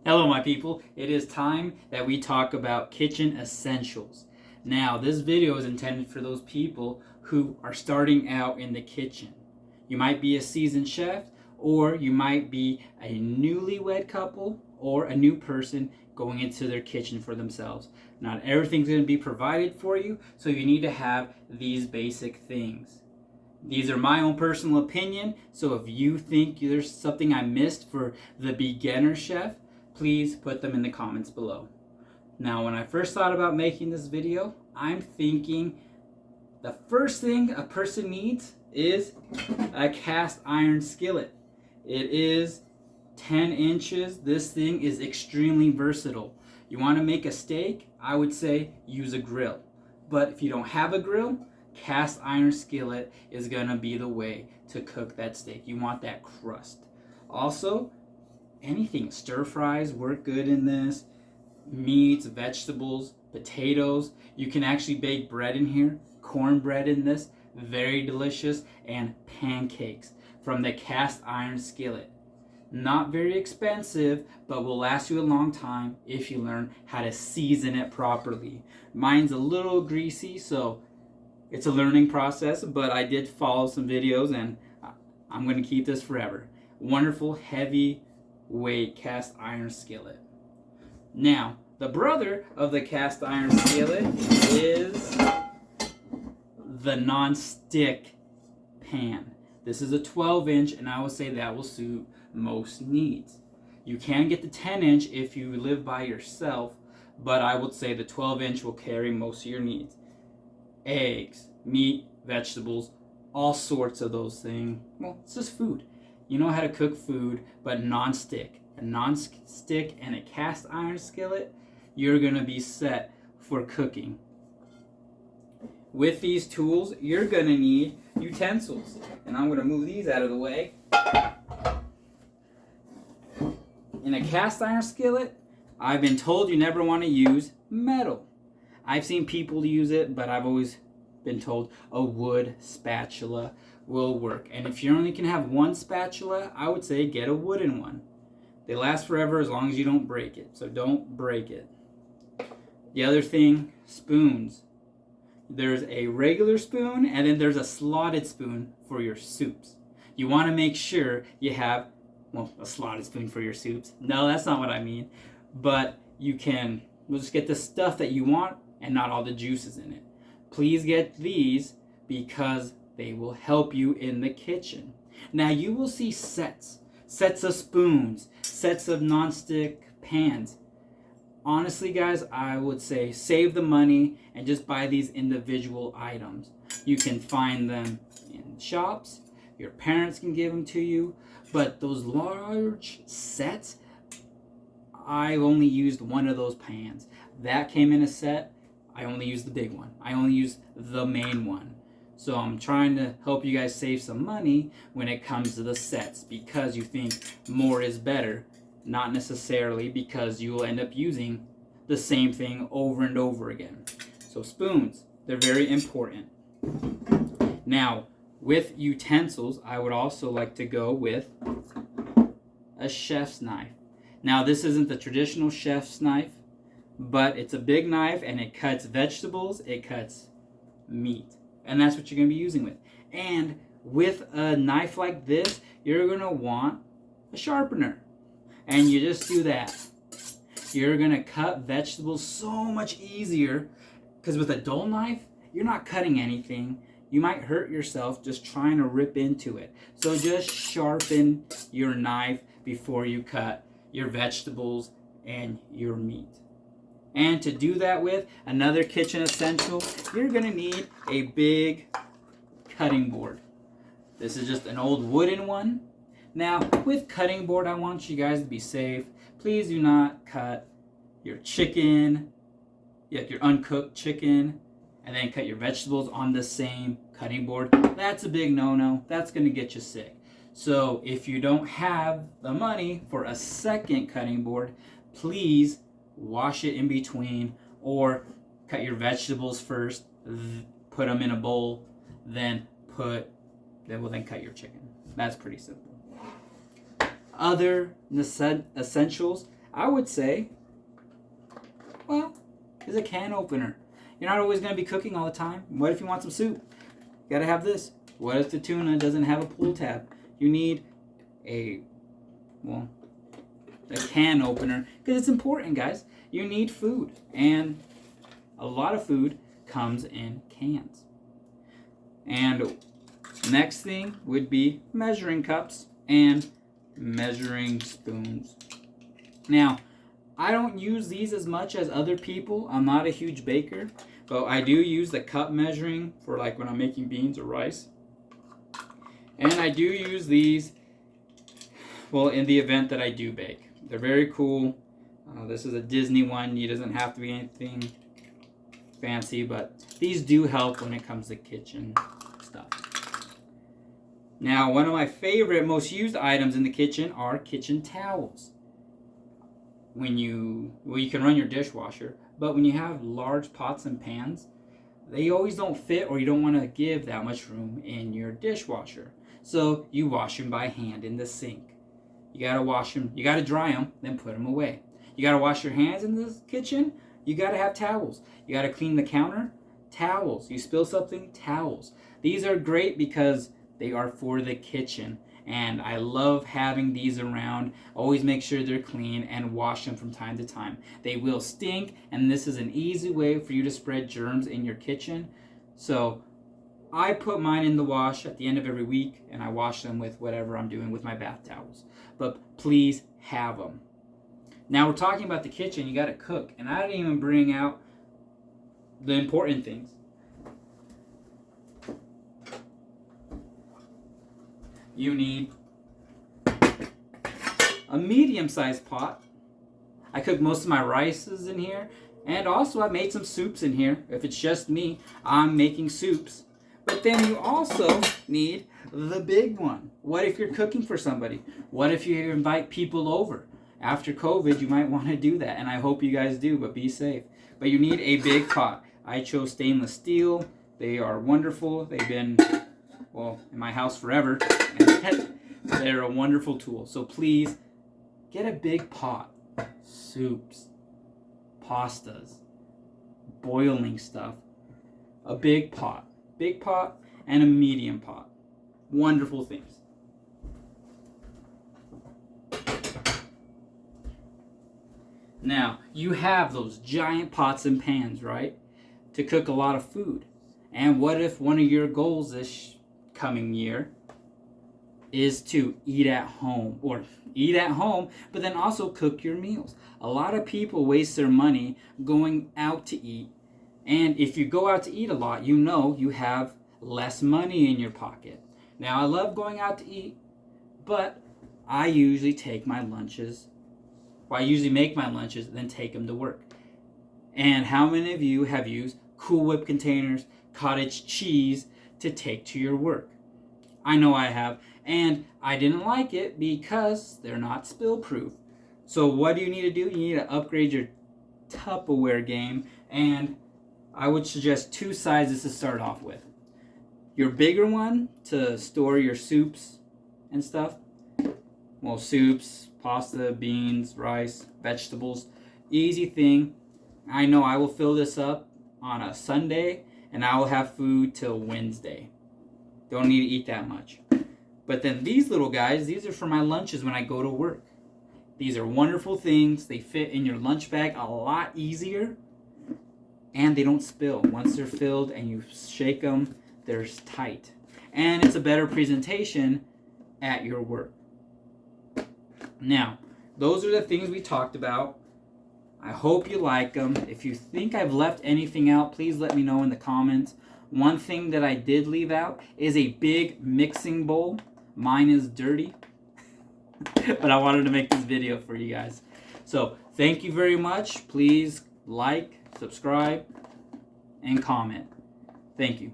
Hello, my people. It is time that we talk about kitchen essentials. Now, this video is intended for those people who are starting out in the kitchen. You might be a seasoned chef, or you might be a newlywed couple or a new person going into their kitchen for themselves. Not everything's going to be provided for you, so you need to have these basic things. These are my own personal opinion, so if you think there's something I missed for the beginner chef, please put them in the comments below. Now, when I first thought about making this video, I'm thinking the first thing a person needs is a cast iron skillet. It is 10 inches. This thing is extremely versatile. You want to make a steak? I would say use a grill. But if you don't have a grill, cast iron skillet is going to be the way to cook that steak. You want that crust. Also, anything, stir fries work good in this. Meats, vegetables, potatoes. You can actually bake bread in here. Cornbread in this. Very delicious. And pancakes from the cast iron skillet. Not very expensive, but will last you a long time if you learn how to season it properly. Mine's a little greasy, so it's a learning process, but I did follow some videos and I'm going to keep this forever. Wonderful, heavy weight cast iron skillet. Now, the brother of the cast iron skillet is the non-stick pan. This is a 12-inch, and I would say that will suit most needs. You can get the 10-inch if you live by yourself, but I would say the 12-inch will carry most of your needs. Eggs, meat, vegetables, all sorts of those things. Well, it's just food. You know how to cook food, but non-stick. A non-stick and a cast iron skillet, you're going to be set for cooking. With these tools, you're going to need utensils. And I'm going to move these out of the way. In a cast iron skillet, I've been told you never want to use metal. I've seen people use it, but I've always been told a wood spatula will work. And if you only can have one spatula, I would say get a wooden one. They last forever as long as you don't break it. So don't break it. The other thing, spoons. There's a regular spoon and then there's a slotted spoon for your soups. You want to make sure you have, well, a slotted spoon for your soups. No, that's not what I mean. But you can, we'll just get the stuff that you want and not all the juices in it. Please get these because they will help you in the kitchen. Now you will see sets of spoons, sets of non-stick pans. Honestly, guys, I would say save the money and just buy these individual items. You can find them in shops. Your parents can give them to you. But those large sets, I've only used one of those pans. That came in a set. I only used the big one. I only used the main one. So I'm trying to help you guys save some money when it comes to the sets because you think more is better. Not necessarily, because you will end up using the same thing over and over again. So spoons, they're very important. Now, with utensils, I would also like to go with a chef's knife. Now, this isn't the traditional chef's knife, but it's a big knife and it cuts vegetables, it cuts meat. And that's what you're going to be using with. And with a knife like this, you're going to want a sharpener. And you just do that. You're going to cut vegetables so much easier because with a dull knife, you're not cutting anything. You might hurt yourself just trying to rip into it. So just sharpen your knife before you cut your vegetables and your meat. And to do that with, another kitchen essential, you're going to need a big cutting board. This is just an old wooden one. Now, with cutting board, I want you guys to be safe. Please do not cut your chicken, your uncooked chicken, and then cut your vegetables on the same cutting board. That's a big no-no. That's going to get you sick. So if you don't have the money for a second cutting board, please wash it in between or cut your vegetables first, put them in a bowl, then cut your chicken. That's pretty simple. Other essentials, I would say, well, is a can opener. You're not always going to be cooking all the time. What if you want some soup? You got to have this. What if the tuna doesn't have a pull tab? You need a can opener, because it's important, guys. You need food, and a lot of food comes in cans. And next thing would be measuring cups and measuring spoons. Now, I don't use these as much as other people. I'm not a huge baker, but I do use the cup measuring for like when I'm making beans or rice. And I do use these, well, in the event that I do bake. They're very cool. This is a Disney one. It doesn't have to be anything fancy, but these do help when it comes to kitchen stuff. Now, one of my favorite, most used items in the kitchen are kitchen towels. You can run your dishwasher, but when you have large pots and pans, they always don't fit, or you don't want to give that much room in your dishwasher. So you wash them by hand in the sink. You gotta wash them, you gotta dry them, then put them away. You gotta wash your hands in the kitchen, you gotta have towels. You gotta clean the counter, towels. You spill something, towels. These are great because they are for the kitchen. And I love having these around. Always make sure they're clean and wash them from time to time. They will stink, and this is an easy way for you to spread germs in your kitchen. So I put mine in the wash at the end of every week, and I wash them with whatever I'm doing with my bath towels. But please have them. Now we're talking about the kitchen. You got to cook, and I didn't even bring out the important things. You need a medium-sized pot. I cook most of my rices in here, and also I made some soups in here. If it's just me, I'm making soups. But then you also need the big one. What if you're cooking for somebody? What if you invite people over? After COVID, you might want to do that, and I hope you guys do, but be safe. But you need a big pot. I chose stainless steel. They are wonderful. They've been, well, in my house forever. And they're a wonderful tool. So please, get a big pot. Soups, pastas, boiling stuff. A big pot. Big pot and a medium pot. Wonderful things. Now, you have those giant pots and pans, right? To cook a lot of food. And what if one of your goals this coming year is to eat at home, but then also cook your meals? A lot of people waste their money going out to eat, and if you go out to eat a lot, you know you have less money in your pocket. Now, I love going out to eat, but I usually take my lunches. Well, I usually make my lunches and then take them to work. And how many of you have used Cool Whip containers, cottage cheese to take to your work? I know I have, and I didn't like it because they're not spill proof. So what do you need to do? You need to upgrade your Tupperware game, and I would suggest 2 sizes to start off with. Your bigger one to store your soups and stuff. Well, soups, pasta, beans, rice, vegetables. Easy thing. I know I will fill this up on a Sunday, and I will have food till Wednesday. Don't need to eat that much. But then these little guys, these are for my lunches when I go to work. These are wonderful things. They fit in your lunch bag a lot easier, and they don't spill. Once they're filled and you shake them, they're tight. And it's a better presentation at your work. Now, those are the things we talked about. I hope you like them. If you think I've left anything out, please let me know in the comments. One thing that I did leave out is a big mixing bowl. Mine is dirty, but I wanted to make this video for you guys. So, thank you very much. Please like, subscribe, and comment. Thank you.